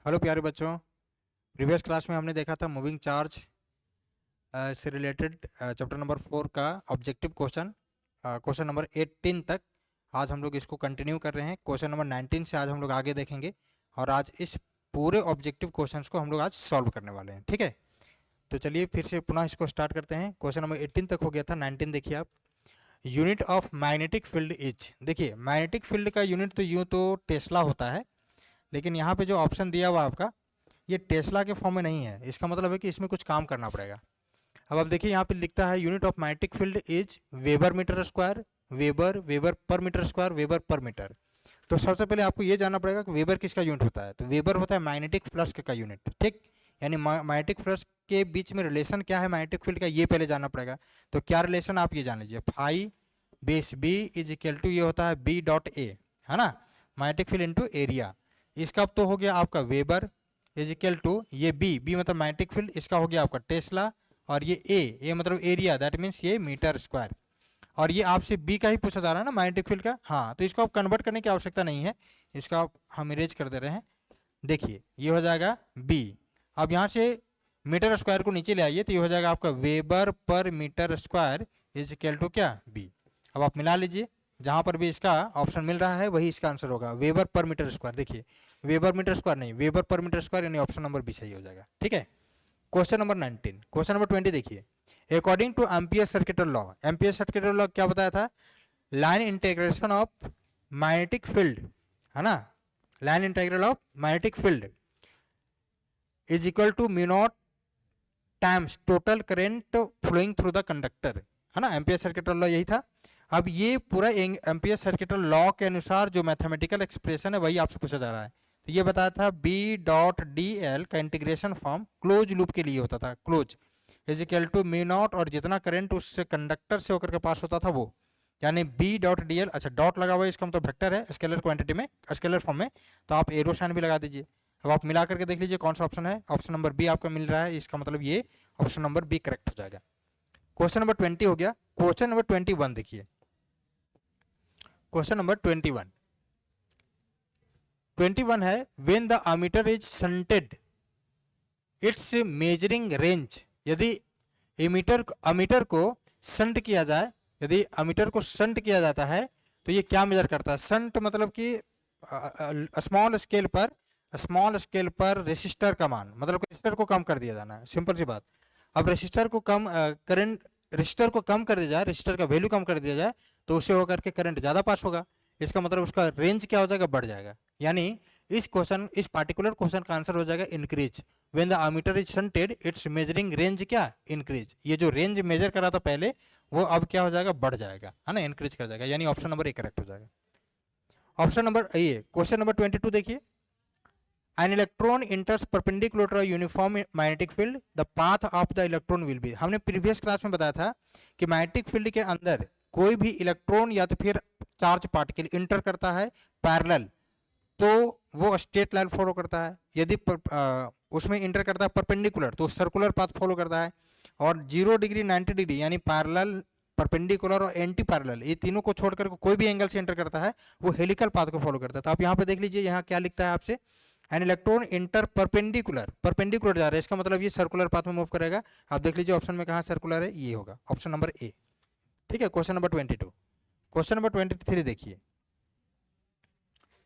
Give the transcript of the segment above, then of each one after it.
Hello प्यारे बच्चों। Previous class में हमने देखा था मूविंग चार्ज से रिलेटेड चैप्टर नंबर 4 का ऑब्जेक्टिव क्वेश्चन, क्वेश्चन नंबर 18 तक। आज हम लोग इसको कंटिन्यू कर रहे हैं। क्वेश्चन नंबर 19 से आज हम लोग आगे देखेंगे और आज इस पूरे ऑब्जेक्टिव क्वेश्चंस को हम लोग आज सॉल्व करने वाले हैं। ठीक है, तो चलिए फिर से पुनः इसको स्टार्ट करते हैं। क्वेश्चन नंबर 18 तक हो गया था, 19 देखिए आप। Unit of magnetic field is, देखिए मैग्नेटिक फील्ड का यूनिट तो यूँ तो टेस्ला होता है, लेकिन यहाँ पे जो ऑप्शन दिया हुआ आपका ये टेस्ला के फॉर्म में नहीं है। इसका मतलब है कि इसमें कुछ काम करना पड़ेगा। अब आप देखिए यहाँ पे लिखता है unit of magnetic field is weber metre square, weber weber per metre square, weber per metre. तो सबसे पहले आपको ये जानना पड़ेगा कि वेबर किसका यूनिट होता है। तो वेबर होता है मैग्नेटिक फ्लक्स का यूनिट। ठीक, यानी मैग्नेटिक फ्लक्स के बीच में रिलेशन क्या है मैग्नेटिक फील्ड का, ये पहले जानना पड़ेगा। तो क्या रिलेशन आप ये जान लीजिए, phi base B is equal to ये होता है बी डॉट ए, है ना, मैग्नेटिक फील्ड इंटू एरिया। इसका अब तो हो गया आपका वेबर इज इक्वल टू ये बी, बी मतलब मैग्नेटिक फील्ड, इसका हो गया आपका टेस्ला, और ये ए मतलब एरिया, दैट मीन्स ये मीटर स्क्वायर। और ये आपसे बी का ही पूछा जा रहा है ना मैग्नेटिक फील्ड का। हाँ, तो इसको आप कन्वर्ट करने की आवश्यकता नहीं है, इसका आप हम इरेज कर दे रहे हैं। देखिए ये हो जाएगा बी। अब यहाँ से मीटर स्क्वायर को नीचे ले आइए तो ये हो जाएगा आपका weber per metre square is equal to क्या, बी। अब आप मिला लीजिए, जहाँ पर भी इसका ऑप्शन मिल रहा है वही इसका आंसर होगा, वेबर पर मीटर स्क्वायर। देखिए वेबर मीटर स्क्वायर नहीं, वेबर पर मीटर स्क्वायर, यानी ऑप्शन नंबर बी सही हो जाएगा। ठीक है, क्वेश्चन नंबर 19। क्वेश्चन नंबर 20 देखिए, according to ampere circuital law, ampere circuital law क्या बताया था, line integration of magnetic field, है ना, line integral of magnetic field is equal to mu naught times total current flowing through the conductor, है ना, ampere circuital law यही था। अब ये पूरा एम्पियर सर्किटल लॉ के अनुसार जो मैथमेटिकल एक्सप्रेशन है वही आपसे पूछा जा रहा है। तो ये बताया था बी डॉट डी एल का इंटीग्रेशन फॉर्म क्लोज लूप के लिए होता था, close is equal to mu naught, और जितना करंट उससे कंडक्टर से होकर के पास होता था वो, यानी बी डॉट डी एल। अच्छा, डॉट लगा हुआ है, इसका मतलब वेक्टर है, स्केलर क्वांटिटी में, स्केलर फॉर्म में, तो आप एरो साइन भी लगा दीजिए। अब आप मिला करके देख लीजिए कौन सा ऑप्शन है, ऑप्शन नंबर बी आपका मिल रहा है, इसका मतलब ये ऑप्शन नंबर बी करेक्ट हो जाएगा। क्वेश्चन नंबर 20 हो गया। क्वेश्चन नंबर 21 देखिए, क्वेश्चन नंबर 21 है, when the ammeter is shunted it's measuring range, यदि अमीटर को शंट किया जाए, यदि अमीटर को शंट किया जाता है तो ये क्या मेजर करता है। शंट मतलब कि स्मॉल स्केल पर रेसिस्टर का मान, मतलब रेसिस्टर को कम कर दिया जाना है, सिंपल सी बात। अब रेसिस्टर को कम करंट, रेसिस्टर को कम कर दिया जाए, रेसिस्टर का वैल्यू कम कर दिया जाए तो उससे होकर के करंट ज़्यादा पास होगा। इसका मतलब उसका रेंज क्या हो जाएगा, बढ़ जाएगा। यानी इस पार्टिकुलर क्वेश्चन का आंसर हो जाएगा increase. When the ammeter is shunted it's measuring range क्या, इंक्रीज। ये जो रेंज मेजर करा था पहले वो अब क्या हो जाएगा, बढ़ जाएगा, है ना, इंक्रीज कर जाएगा, यानी ऑप्शन नंबर ए करेक्ट हो जाएगा। ऑप्शन नंबर ये क्वेश्चन नंबर 22 देखिए, an electron enters perpendicular to uniform magnetic field, the path of the electron will be. हमने प्रीवियस क्लास में बताया था कि मैग्नेटिक फील्ड के अंदर कोई भी इलेक्ट्रॉन या तो फिर चार्ज पार्टिकल इंटर करता है पैरेलल, तो वो स्ट्रेट लाइन फॉलो करता है। यदि उसमें इंटर करता है परपेंडिकुलर तो सर्कुलर पाथ फॉलो करता है। और 0 डिग्री 90 डिग्री यानी पैरेलल, परपेंडिकुलर और एंटी पैरेलल, ये तीनों को छोड़कर कोई भी एंगल से एंटर करता है वो हेलिकल पाथ को फॉलो करता है। तो आप यहाँ पे देख लीजिए, यहाँ क्या लिखता है आपसे, an electron inter perpendicular, perpendicular जा रहा है, इसका मतलब ये सर्कुलर पाथ में मूव करेगा। आप देख लीजिए ऑप्शन में कहाँ सर्कुलर है, ये होगा ऑप्शन नंबर ए। ठीक है, क्वेश्चन नंबर 22। क्वेश्चन नंबर 23 देखिए,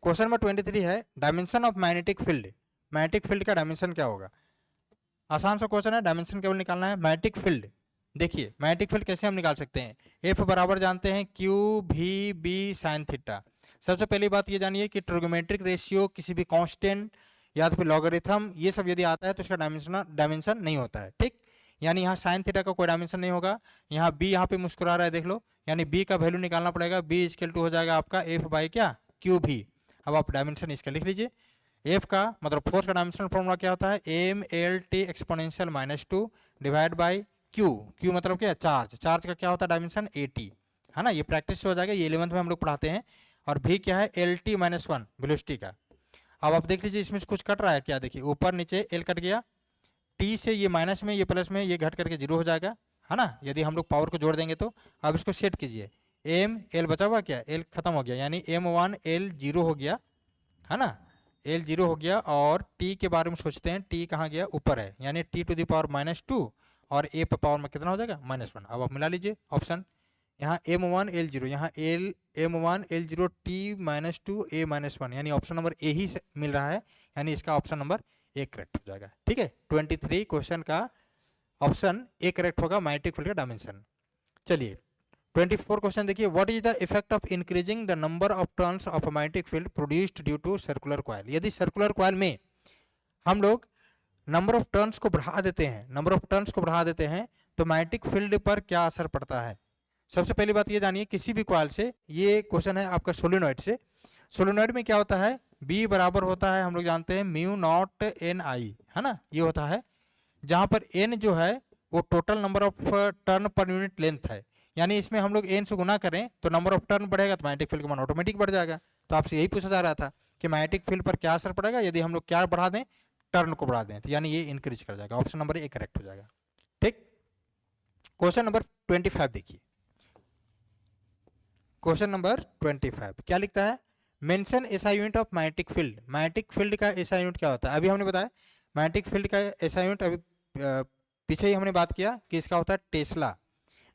क्वेश्चन नंबर 23 है, dimension of magnetic field, magnetic field का डायमेंशन क्या होगा। आसान सा क्वेश्चन है, डायमेंशन केवल निकालना है। मैग्नेटिक फील्ड, देखिए मैग्नेटिक फील्ड कैसे हम निकाल सकते हैं, एफ बराबर जानते हैं क्यू भी बी साइन थीटा। सबसे पहली बात ये जानिए कि ट्रिग्नोमेट्रिक रेशियो, किसी भी कांस्टेंट या तो फिर लॉगरिथम, ये सब यदि आता है तो इसका डायमेंशन नहीं होता है। ठीक, यानी यहाँ साइन थीटा का कोई डायमेंशन नहीं होगा। यहाँ बी यहाँ पे मुस्कुरा रहा है, देख लो, यानी बी का वैल्यू निकालना पड़ेगा, बी इक्वल टू हो जाएगा आपका एफ बाई क्या, क्यू भी। अब आप डायमेंशन इसका लिख लीजिए, एफ का मतलब फोर्स का डायमेंशनल फॉर्मूला क्या होता है, M L T exponential -2 divide by Q, Q मतलब क्या, चार्ज, चार्ज का क्या होता है डायमेंशन, ए टी, है ना, ये प्रैक्टिस से हो जाएगा, ये 11th में हम लोग पढ़ाते हैं। और भी क्या है, एल टी -1 वेलोसिटी का। अब आप देख लीजिए इसमें से कुछ कट रहा है क्या, देखिए ऊपर नीचे एल कट गया, टी से ये माइनस में, ये प्लस में, ये घट करके 0 हो जाएगा, है ना, यदि हम लोग पावर को जोड़ देंगे तो। अब इसको सेट कीजिए, एम एल बचा हुआ क्या, एल खत्म हो गया, यानी M1 L 0 हो गया, है ना, एल जीरो हो गया, और टी के बारे में सोचते हैं, टी कहाँ गया, ऊपर है, यानी टी टू द पावर -2 और ए पर पावर में कितना हो जाएगा, -1। अब आप मिला लीजिए ऑप्शन, यहाँ m1 l0, यहाँ L m1 l0 t-2 a-1, यानी ऑप्शन नंबर ए ही मिल रहा है, यानी इसका ऑप्शन नंबर ए करेक्ट हो जाएगा। ठीक है, 23 क्वेश्चन का ऑप्शन ए करेक्ट होगा, मैग्नेटिक फील्ड का डायमेंशन। चलिए 24 क्वेश्चन देखिए, what is the effect of increasing the number of turns of magnetic field produced due to circular coil. यदि सर्कुलर कॉइल में हम लोग नंबर ऑफ टर्न्स को बढ़ा देते हैं, तो मैग्नेटिक फील्ड पर क्या असर पड़ता है। सबसे पहली बात ये जानिए, किसी भी कॉइल से, ये क्वेश्चन है आपका सोलेनॉइड से, सोलेनॉइड में क्या होता है, बी बराबर होता है, हम लोग जानते हैं म्यू नॉट एन आई, है ना, ये होता है, जहां पर एन जो है वो total number of turn per unit length है, यानी इसमें हम लोग एन से गुना करें तो नंबर ऑफ टर्न बढ़ेगा तो मैग्नेटिक फील्ड का मान ऑटोमेटिक बढ़ जाएगा। तो आपसे यही पूछा जा रहा था कि मैग्नेटिक फील्ड पर क्या असर पड़ेगा यदि हम लोग क्या बढ़ा दें, टर्न को बढ़ा दें, तो यानी ये इंक्रीज कर जाएगा, ऑप्शन नंबर ए करेक्ट हो जाएगा। ठीक, क्वेश्चन नंबर 25 देखिए, क्वेश्चन नंबर 25 क्या लिखता है, mention SI unit of magnetic field. Magnetic field का एसआई यूनिट क्या होता है, अभी हमने बताया मैग्नेटिक फील्ड का एसआई यूनिट, अभी पीछे ही हमने बात किया कि इसका होता है टेस्ला,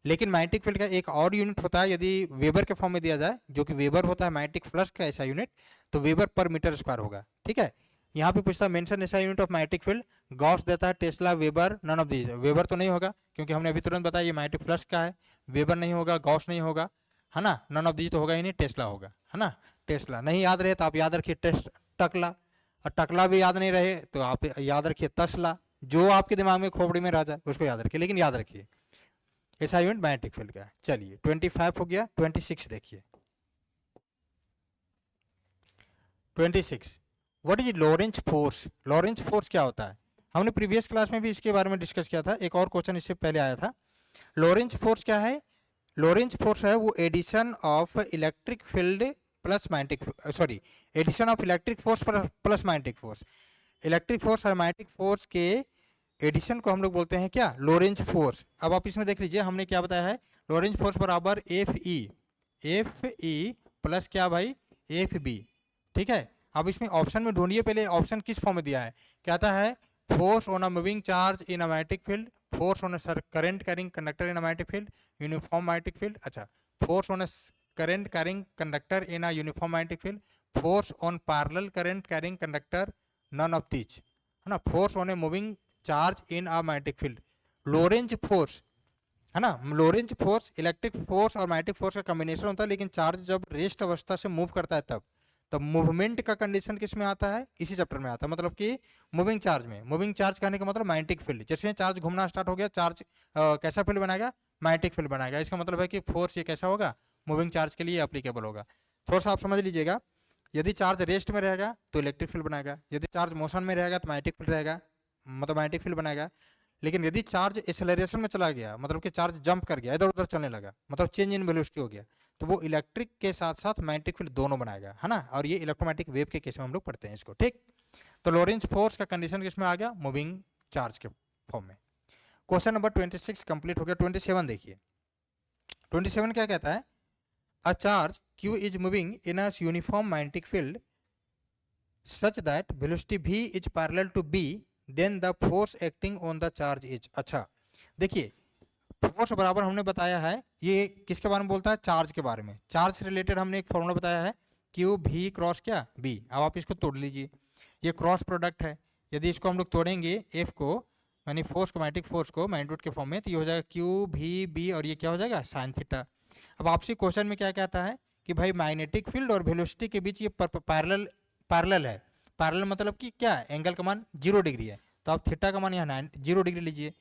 लेकिन मैग्नेटिक फील्ड का एक और यूनिट होता है यदि वेबर के फॉर्म में दिया जाए, जो कि वेबर होता है मैग्नेटिक फ्लक्स का ऐसा यूनिट, तो वेबर पर मीटर स्क्वायर होगा। ठीक है, यहाँ पे पूछता है मेंशन ऐसा unit of magnetic field, gauss देता है tesla, weber, none of these. Weber तो नहीं होगा क्योंकि हमने अभी तुरंत बताया ये मैग्नेटिक फ्लक्स का है, वेबर नहीं होगा, गॉस नहीं होगा, है ना, नन ऑफ दीज तो होगा ही नहीं, टेस्ला होगा, है ना, टेस्ला। नहीं याद रहे तो आप याद रखिए टकला, और टकला भी याद नहीं रहे तो आप याद रखिए तसला, जो आपके दिमाग में खोपड़ी में रह जाए उसको याद रखिए, लेकिन याद रखिए ऐसा यूनिट मैग्नेटिक फील्ड का है। चलिए 25 हो गया, 26 देखिए, 26, what is Lorentz force. Lorentz force क्या होता है, हमने प्रीवियस क्लास में भी इसके बारे में डिस्कस किया था, एक और क्वेश्चन इससे पहले आया था। लॉरेंज फोर्स क्या है, लॉरेंज फोर्स है वो addition of electric field plus magnetic, sorry, addition of electric force plus magnetic force, electric force और मैग्नेटिक फोर्स के एडिशन को हम लोग बोलते हैं क्या, लॉरेंज फोर्स। अब आप इसमें देख लीजिए हमने क्या बताया है, लॉरेंज फोर्स बराबर एफ ई प्लस क्या भाई, एफ बी। ठीक है, अब इसमें ऑप्शन में ढूंढिए, पहले ऑप्शन किस फॉर्म में दिया है, कहता है force on a moving charge in a magnetic field, force on a current carrying conductor in a magnetic field, uniform magnetic field, अच्छा, force on a current carrying conductor in a uniform magnetic field, force on parallel current carrying conductor, none of these, है ना, force on a moving charge in a magnetic field. Lorentz force, है ना, Lorentz force electric force और magnetic force का combination होता है, लेकिन charge जब रेस्ट अवस्था से मूव करता है तब मूवमेंट का कंडीशन किस में आता है, इसी चैप्टर में आता है, मतलब कि मूविंग चार्ज में। मूविंग चार्ज कहने का मतलब मैग्नेटिक फील्ड, जैसे चार्ज घूमना स्टार्ट हो गया, चार्ज कैसा फील्ड बनाएगा, मैग्नेटिक फील्ड बनाएगा। इसका मतलब है कि फोर्स ये कैसा होगा, मूविंग चार्ज के लिए एप्लीकेबल होगा। थोड़ा सा आप समझ लीजिएगा, यदि चार्ज रेस्ट में रहेगा तो इलेक्ट्रिक फील्ड बनाएगा, यदि चार्ज मोशन में रहेगा तो मैग्नेटिक फील्ड रहेगा, मतलब मैग्नेटिक फील्ड बनाएगा। लेकिन यदि चार्ज एक्सेलरेशन में चला गया, मतलब कि चार्ज जंप कर गया, इधर उधर चलने लगा, मतलब चेंज इन वेलोसिटी हो गया, तो वो इलेक्ट्रिक के साथ साथ मैग्नेटिक फील्ड दोनों बनाएगा, है ना, और ये इलेक्ट्रोमैग्नेटिक वेव के केस में हम लोग पढ़ते हैं इसको। ठीक, तो लॉरेंज फोर्स का कंडीशन किस में आ गया, मूविंग चार्ज के फॉर्म में। क्वेश्चन नंबर 26 कंप्लीट हो गया। 27 देखिए, 27 क्या कहता है, a charge q is moving in a uniform magnetic field such that velocity v is parallel to b, then the force acting on the charge is। अच्छा देखिए, फोर्स बराबर हमने बताया है, ये किसके बारे में बोलता है, चार्ज के बारे में। चार्ज से रिलेटेड हमने एक फॉर्मूला बताया है, क्यू भी क्रॉस क्या बी। अब आप इसको तोड़ लीजिए, ये क्रॉस प्रोडक्ट है, यदि इसको हम लोग तोड़ेंगे एफ को, यानी फोर्स को, मैग्नेटिक फोर्स को मैग्नीट्यूड के फॉर्म में, तो ये हो जाएगा क्यू भी बी, और ये क्या हो जाएगा, साइन थीटा। अब आपसे क्वेश्चन में क्या कहता है कि भाई मैग्नेटिक फील्ड और वेलोसिटी के बीच ये पैरेलल है। पैरेलल मतलब कि क्या, एंगल का मान 0 डिग्री है, तो आप थीटा का मान यहाँ 0 डिग्री लीजिए।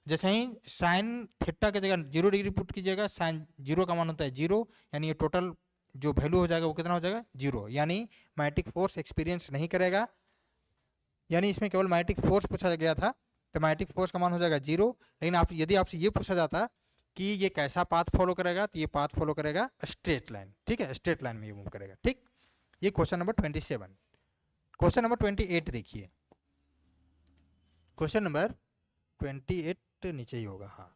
जैसे ही साइन थीटा की जगह 0 डिग्री पुट कीजिएगा, साइन 0 का मान होता है 0, यानी ये टोटल जो वैल्यू हो जाएगा वो कितना हो जाएगा, 0, यानी मैग्नेटिक फोर्स एक्सपीरियंस नहीं करेगा, यानी इसमें केवल मैग्नेटिक फोर्स पूछा गया था, तो मैग्नेटिक फोर्स का मान हो जाएगा 0। लेकिन आप यदि आपसे ये पूछा जाता कि ये कैसा पाथ फॉलो करेगा, तो ये पाथ फॉलो करेगा स्ट्रेट लाइन। ठीक है, स्ट्रेट लाइन में ये मूव करेगा। ठीक, ये क्वेश्चन नंबर 27। क्वेश्चन नंबर 28 देखिए, क्वेश्चन नंबर 28 नीचे ही होगा, हाँ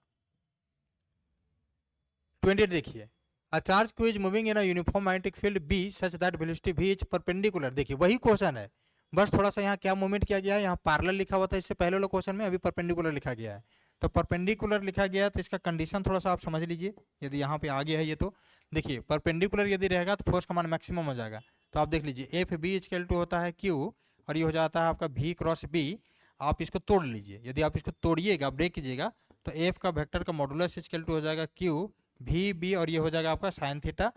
28 देखिए, a charge Q is moving in a uniform magnetic field B such that velocity v is perpendicular. देखिए वही क्वेश्चन है, बस थोड़ा सा यहाँ क्या मूवमेंट किया गया है, यहाँ पैरेलल लिखा हुआ था इससे पहले वाले क्वेश्चन में, अभी परपेंडिकुलर लिखा गया है। तो परपेंडिकुलर लिखा गया तो इसका कंडीशन थोड़ा सा आप समझ लीजिए। यदि यहाँ पे आ गया है ये, तो देखिए परपेंडिकुलर यदि रहेगा तो फोर्स का मान मैक्सिमम हो जाएगा। तो आप देख लीजिए एफ बी इक्वल टू होता है क्यू, और ये हो जाता है आपका v क्रॉस बी। आप इसको तोड़ लीजिए, यदि आप इसको तोड़िएगा, ब्रेक कीजिएगा, तो एफ का वेक्टर का मॉडुलस इक्वल टू हो जाएगा क्यू वी बी, और ये हो जाएगा आपका साइन थीटा।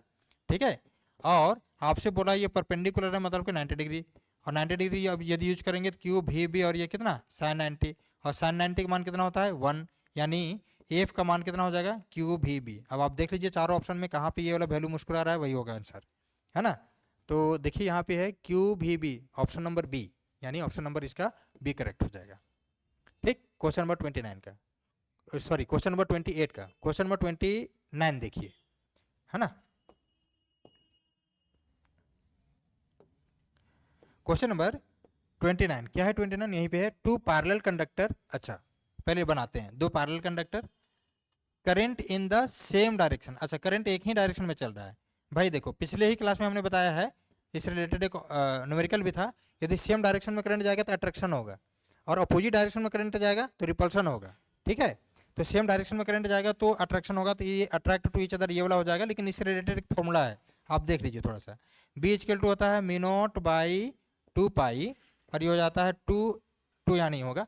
ठीक है, और आपसे बोला ये परपेंडिकुलर है मतलब कि 90 डिग्री, और 90 डिग्री अब यदि यूज करेंगे तो क्यू वी बी, और ये कितना साइन 90, और साइन 90 का मान कितना होता है 1, यानी एफ का मान कितना हो जाएगा क्यू वी बी। अब आप देख लीजिए चारों ऑप्शन में कहाँ पे ये वाला वैल्यू मुस्कुरा रहा है, वही होगा आंसर, है ना। तो देखिए यहाँ पे है Q V B, option number B, यानी ऑप्शन नंबर इसका बी करेक्ट हो जाएगा। ठीक, क्वेश्चन नंबर 29 का, सॉरी क्वेश्चन नंबर 28 का, क्वेश्चन नंबर 29 देखिए, है ना। क्वेश्चन नंबर 29 क्या है, 29 यहीं पे है, टू पैरेलल कंडक्टर। अच्छा पहले बनाते हैं, दो parallel conductor, current in the same direction. अच्छा करंट एक ही डायरेक्शन में चल रहा है। भाई देखो पिछले ही क्लास में हमने बताया है, इस रिलेटेड एक न्यूमेरिकल भी था, यदि सेम डायरेक्शन में करंट जाएगा तो अट्रैक्शन होगा, और अपोजिट डायरेक्शन में करंट जाएगा तो रिपल्सन होगा। ठीक है, तो सेम डायरेक्शन में करंट जाएगा तो अट्रैक्शन होगा, तो ये अट्रैक्ट टू ईच अदर ये वाला हो जाएगा। लेकिन इससे रिलेटेड एक फॉर्मूला है, आप देख लीजिए थोड़ा सा। बी इक्वल टू होता है मी नॉट बाई 2 पाई, और ये हो जाता है 2 यहाँ नहीं होगा,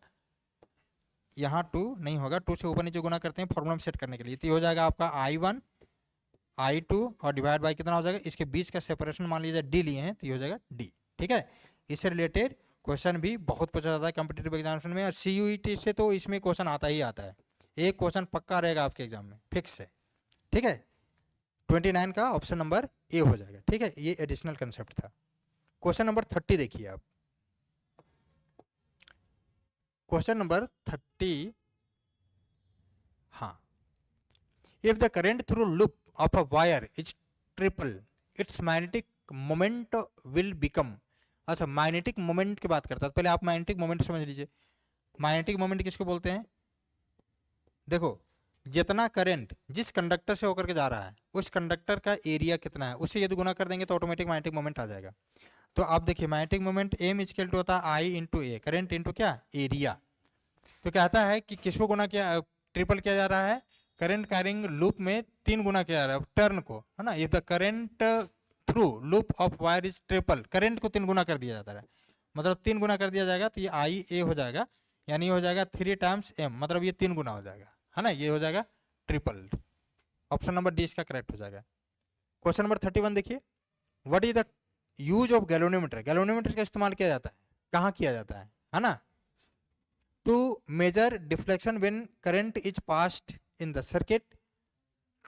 यहाँ 2 नहीं होगा, 2 से ऊपर नीचे गुना करते हैं फॉर्मूला में सेट करने के लिए, तो ये हो जाएगा आपका I1 I2 और डिवाइड बाई कितना हो जाएगा, इसके बीच का सेपरेशन मान लीजिए डी लिए हैं तो ये हो जाएगा डी। ठीक है, इससे रिलेटेड क्वेश्चन भी बहुत पूछा जाता है कॉम्पिटिटिव एग्जामिनेशन में, और CUET से तो इसमें क्वेश्चन आता ही आता है, एक क्वेश्चन पक्का रहेगा आपके एग्जाम में, फिक्स है। ठीक है, 29 का ऑप्शन नंबर ए हो जाएगा। ठीक है, ये एडिशनल कंसेप्ट था। क्वेश्चन नंबर 30 देखिए आप, क्वेश्चन नंबर 30, हाँ, if the current through loop of a wire is triple, its magnetic moment will become। अच्छा मैग्नेटिक मोमेंट की बात करता है, पहले आप मैग्नेटिक मोमेंट समझ लीजिए। मैग्नेटिक मोमेंट किसको बोलते हैं, देखो जितना करंट जिस कंडक्टर से होकर के जा रहा है उस कंडक्टर का एरिया कितना है, उससे यदि गुना कर देंगे तो ऑटोमेटिक मैग्नेटिक मोमेंट आ जाएगा। तो आप देखिए magnetic moment M equal to होता है I into A, current into क्या एरिया। तो कहता है कि किसको गुना किया, ट्रिपल किया जा रहा है, करंट कैरिंग लूप में 3 गुना किया जा रहा है टर्न को, है ना। If the current through loop of wire is triple, current को 3 गुना कर दिया जाता है, मतलब 3 गुना कर दिया जाएगा, तो ये आई ए हो जाएगा, यानी हो जाएगा 3 टाइम्स एम, मतलब ये 3 गुना हो जाएगा, है ना, ये हो जाएगा ट्रिपल। ऑप्शन नंबर डी इसका करेक्ट हो जाएगा। क्वेश्चन नंबर 31 देखिए, what is the use of galvanometer. Galvanometer का इस्तेमाल किया जाता है, कहाँ किया जाता है ना, to measure deflection when current is passed in the circuit,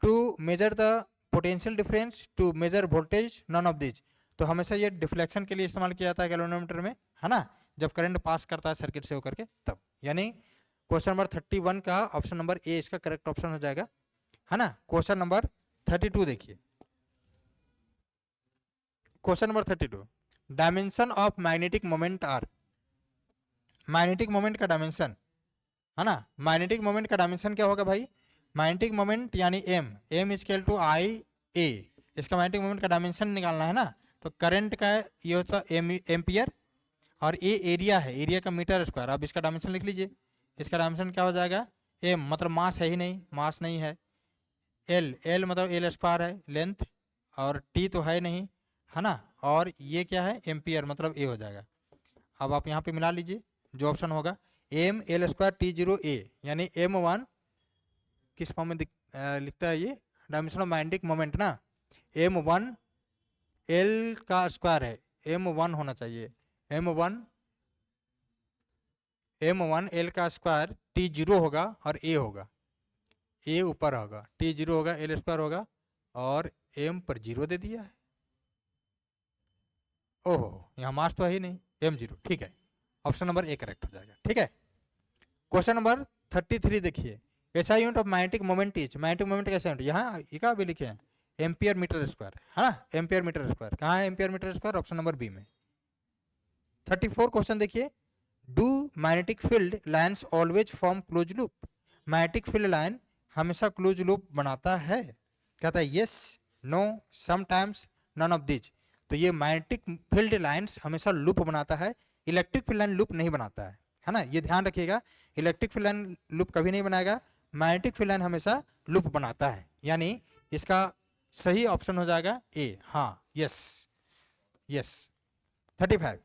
to measure the potential difference, to measure voltage, none of these। तो हमेशा ये डिफ्लेक्शन के लिए इस्तेमाल किया जाता है गैल्वेनोमीटर में, है ना, जब करंट पास करता है सर्किट से होकर के तब। यानी क्वेश्चन नंबर 31 का ऑप्शन नंबर ए इसका करेक्ट ऑप्शन हो जाएगा, है ना। क्वेश्चन नंबर 32 देखिए, question number 32, dimension of magnetic moment are. Magnetic moment का डायमेंशन, है ना, मैग्नेटिक मोमेंट का डायमेंशन क्या होगा भाई, मैग्नेटिक मोमेंट यानी M equal to I A, इसका मैग्नेटिक मोमेंट का डायमेंशन निकालना है ना। तो करंट का ये होता है एम्पियर, और ए एरिया है, एरिया का मीटर स्क्वायर। आप इसका डायमेंशन लिख लीजिए, इसका डायमेंशन क्या हो जाएगा, एम मतलब मास है ही नहीं, मास नहीं है, एल मतलब एल स्क्वायर है लेंथ, और टी तो है नहीं, है ना, और ये क्या है एम्पियर, मतलब ए हो जाएगा। अब आप यहाँ पे मिला लीजिए जो ऑप्शन होगा, एम एल स्क्वायर टी 0 ए, यानी m1 किस फॉर्म में लिखता है ये, डायमेंशन ऑफ मैग्नेटिक मोमेंट ना, m1 एल का स्क्वायर है, m1 होना चाहिए, m1 एल का स्क्वायर t0 होगा और a होगा, a ऊपर होगा, t0 होगा, एल स्क्वायर होगा, और m पर 0 दे दिया है। ओहो यहाँ मास तो है ही नहीं, m0, ठीक है, ऑप्शन नंबर ए करेक्ट हो जाएगा। ठीक है, क्वेश्चन नंबर 33 देखिए, SI unit of magnetic moment is, magnetic moment कैसे यूनिट, यहाँ का भी लिखे हैं एम्पियर मीटर स्क्वायर, है ना, एम्पियर मीटर स्क्वायर, कहाँ है ampere metre square, option number B में। 34 क्वेश्चन देखिए, do magnetic field lines always form close loop. Magnetic field line हमेशा क्लोज लूप बनाता है, कहता है yes, no, sometimes, none of this. तो ये मैग्नेटिक फील्ड लाइन्स हमेशा लूप बनाता है, इलेक्ट्रिक फील्ड लाइन लूप नहीं बनाता है ना, ये ध्यान रखिएगा। इलेक्ट्रिक फील्ड लाइन लूप कभी नहीं बनाएगा, मैग्नेटिक फील्ड लाइन हमेशा लूप बनाता है, यानी इसका सही ऑप्शन हो जाएगा ए। हाँ, यस यस। 35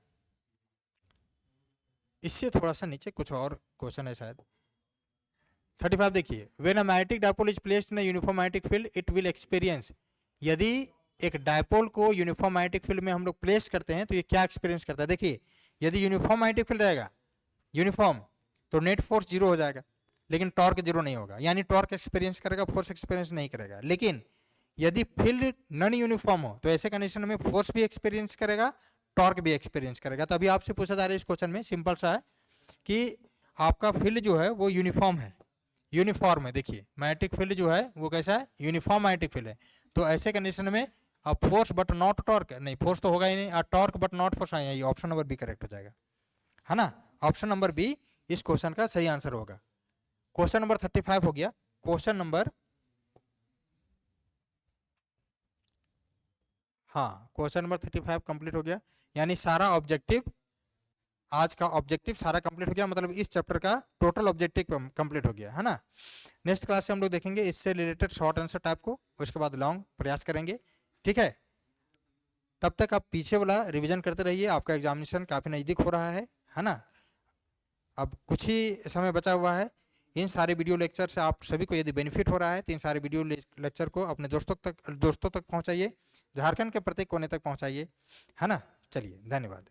इससे थोड़ा सा नीचे कुछ और क्वेश्चन है शायद। 35 देखिए, when a magnetic dipole is placed in a uniform magnetic field it will experience. यदि एक डायपोल को यूनिफॉर्म मैग्नेटिक फील्ड में हम लोग प्लेस करते हैं तो ये क्या एक्सपीरियंस करता है। देखिए, यदि यूनिफॉर्म मैग्नेटिक फील्ड रहेगा यूनिफॉर्म तो नेट फोर्स जीरो हो जाएगा, लेकिन टॉर्क जीरो नहीं होगा, यानी टॉर्क एक्सपीरियंस करेगा, फोर्स एक्सपीरियंस नहीं करेगा। लेकिन यदि फील्ड नॉन यूनिफॉर्म हो तो ऐसे कंडीशन में फोर्स भी एक्सपीरियंस करेगा, टॉर्क भी एक्सपीरियंस करेगा। तो अभी आपसे पूछा जा रहा है इस क्वेश्चन में, सिंपल सा है कि आपका फील्ड जो है वो यूनिफॉर्म है, यूनिफॉर्म है। देखिए, मैग्नेटिक फील्ड जो है वो कैसा है, यूनिफॉर्म मैग्नेटिक फील्ड है। तो ऐसे कंडीशन में अब फोर्स बट नॉट टॉर्क, नहीं फोर्स तो होगा ही नहीं, और टॉर्क बट नॉट फोर्स आएगा, ये ऑप्शन नंबर बी करेक्ट हो जाएगा, है ना। ऑप्शन नंबर बी इस क्वेश्चन का सही आंसर होगा। क्वेश्चन नंबर 35 हो गया। क्वेश्चन नंबर, हाँ, क्वेश्चन नंबर 35 कंप्लीट हो गया, यानी सारा ऑब्जेक्टिव, आज का ऑब्जेक्टिव सारा कंप्लीट हो गया, मतलब इस चैप्टर का टोटल ऑब्जेक्टिव कंप्लीट हो गया, है ना। नेक्स्ट क्लास से हम लोग देखेंगे इससे रिलेटेड शॉर्ट आंसर टाइप को, उसके बाद लॉन्ग प्रयास करेंगे, ठीक है। तब तक आप पीछे वाला रिवीजन करते रहिए, आपका एग्जामिनेशन काफ़ी नज़दीक हो रहा है ना। अब कुछ ही समय बचा हुआ है। इन सारे वीडियो लेक्चर से आप सभी को यदि बेनिफिट हो रहा है तो इन सारे वीडियो लेक्चर को अपने दोस्तों तक पहुंचाइए, झारखंड के प्रत्येक कोने तक पहुंचाइए, है ना। चलिए, धन्यवाद।